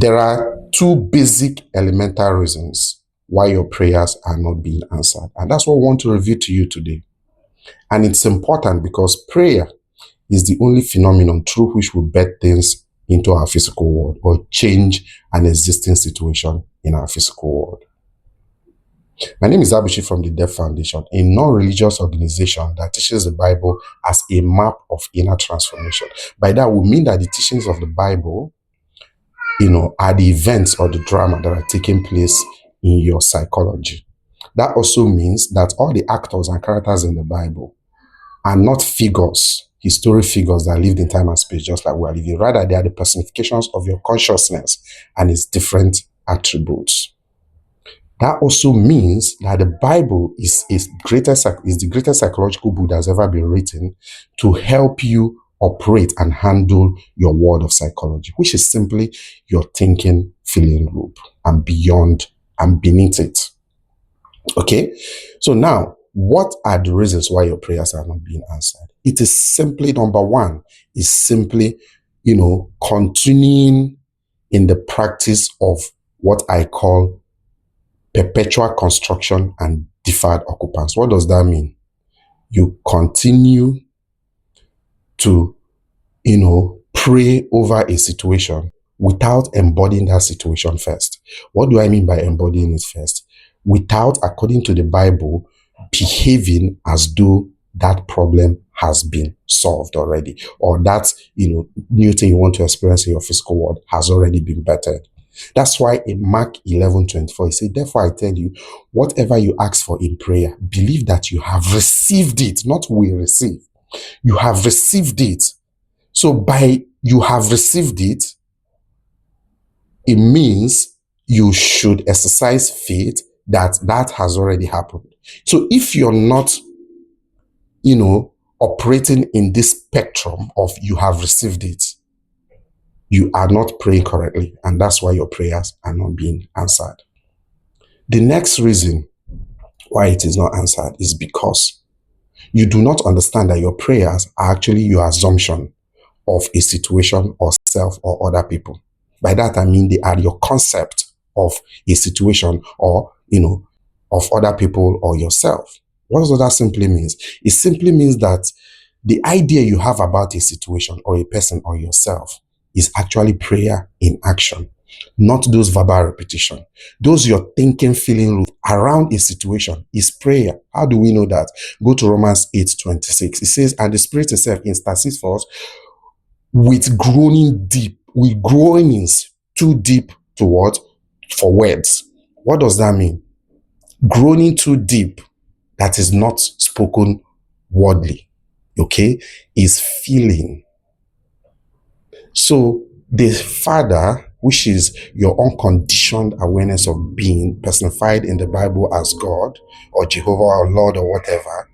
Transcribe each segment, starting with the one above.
There are two basic elemental reasons why your prayers are not being answered. And that's what I want to reveal to you today. And it's important because prayer is the only phenomenon through which we bet things into our physical world or change an existing situation in our physical world. My name is Abishi from the Deaf Foundation, a non-religious organization that teaches the Bible as a map of inner transformation. By that, we mean that the teachings of the Bible, are the events or the drama that are taking place in your psychology. That also means that all the actors and characters in the Bible are not figures, historic figures that lived in time and space just like we are living. Rather, they are the personifications of your consciousness and its different attributes. That also means that the Bible is the greatest psychological book that has ever been written to help you operate and handle your world of psychology, which is simply your thinking, feeling loop and beyond and beneath it. Okay? So now, what are the reasons why your prayers are not being answered? It is simply, number one, is simply, continuing in the practice of what I call perpetual construction and deferred occupants. What does that mean? You continue to, pray over a situation without embodying that situation first. What do I mean by embodying it first? Without, according to the Bible, behaving as though that problem has been solved already, or that, new thing you want to experience in your physical world has already been bettered. That's why in Mark 11:24, he said, therefore I tell you, whatever you ask for in prayer, believe that you have received it, not will receive. You have received it. So by you have received it, it means you should exercise faith that that has already happened. So if you're not, operating in this spectrum of you have received it, you are not praying correctly, and that's why your prayers are not being answered. The next reason why it is not answered is because you do not understand that your prayers are actually your assumption of a situation or self or other people. By that, I mean they are your concept of a situation or, of other people or yourself. What does that simply means? It simply means that the idea you have about a situation or a person or yourself is actually prayer in action, not those verbal repetition. Those you're thinking, feeling around a situation is prayer. How do we know that? Go to Romans 8:26. It says, and the Spirit itself intercedes for us with groanings too deep to what? For words. What does that mean? Groaning too deep that is not spoken wordly, okay, is feeling. So the Father, which is your unconditioned awareness of being personified in the Bible as God or Jehovah or Lord or whatever,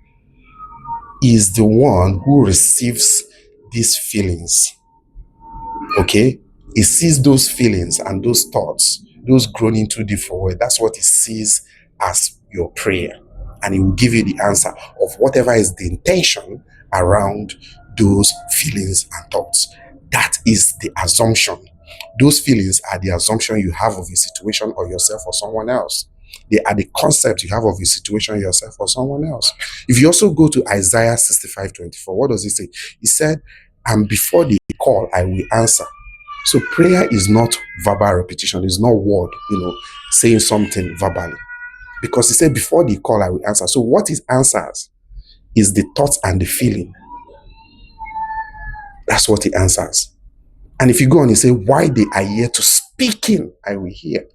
is the one who receives these feelings. Okay? He sees those feelings and those thoughts, those groaning too deep for word. That's what he sees as your prayer. And he will give you the answer of whatever is the intention around those feelings and thoughts. That is the assumption. Those feelings are the assumption you have of a situation or yourself or someone else. They are the concept you have of a situation, yourself or someone else. If you also go to Isaiah 65:24, what does it say? He said, and before they call, I will answer. So prayer is not verbal repetition. It's not word, saying something verbally. Because he said, before they call, I will answer. So what it answers is the thoughts and the feeling. That's what he answers. And if you go on, he say, why they are here to speaking, I will hear.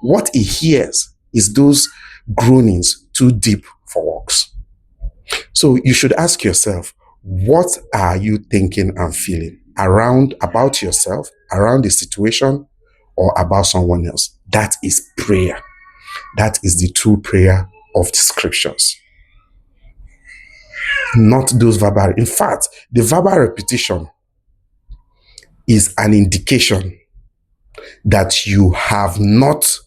What he hears is those groanings too deep for words. So you should ask yourself, what are you thinking and feeling about yourself, around the situation, or about someone else? That is prayer. That is the true prayer of the scriptures. Not those verbal. In fact, the verbal repetition is an indication that you have not,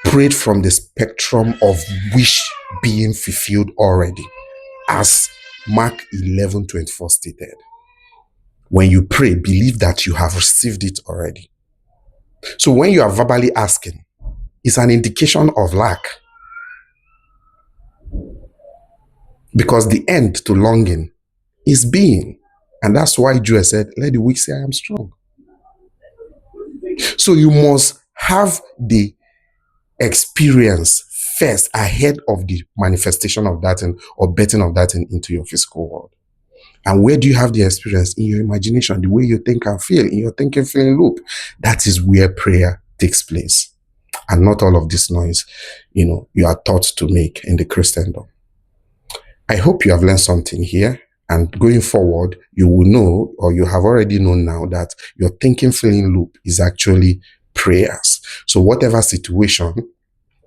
prayed from the spectrum of wish being fulfilled already, as Mark 11:24 stated. When you pray, believe that you have received it already. So when you are verbally asking, it's an indication of lack. Because the end to longing is being. And that's why Joel said, let the weak say I am strong. So you must have the experience first ahead of the manifestation of that thing or betting of that thing into your physical world. And where do you have the experience? In your imagination, the way you think and feel, in your thinking, feeling loop. That is where prayer takes place. And not all of this noise, you are taught to make in the Christendom. I hope you have learned something here. And going forward, you will know, or you have already known now, that your thinking, feeling loop is actually prayers. So whatever situation,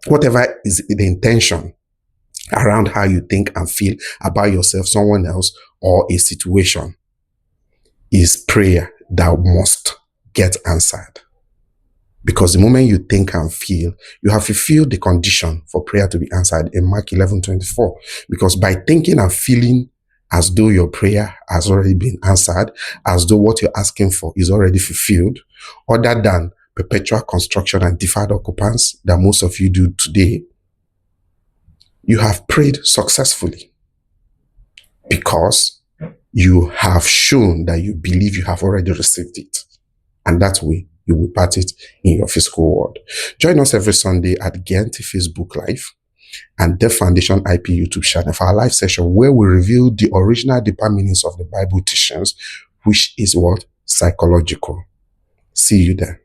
whatever is the intention around how you think and feel about yourself, someone else, or a situation, is prayer that must get answered. Because the moment you think and feel, you have fulfilled the condition for prayer to be answered in Mark 11:24. Because by thinking and feeling as though your prayer has already been answered, as though what you're asking for is already fulfilled, other than perpetual construction and deferred occupants that most of you do today, you have prayed successfully. Because you have shown that you believe you have already received it. And that way, you will part it in your physical world. Join us every Sunday at Ghent Facebook Live and Deaf Foundation IP YouTube channel for our live session where we reveal the original deeper meanings of the Bible teachings, which is what? Psychological. See you there.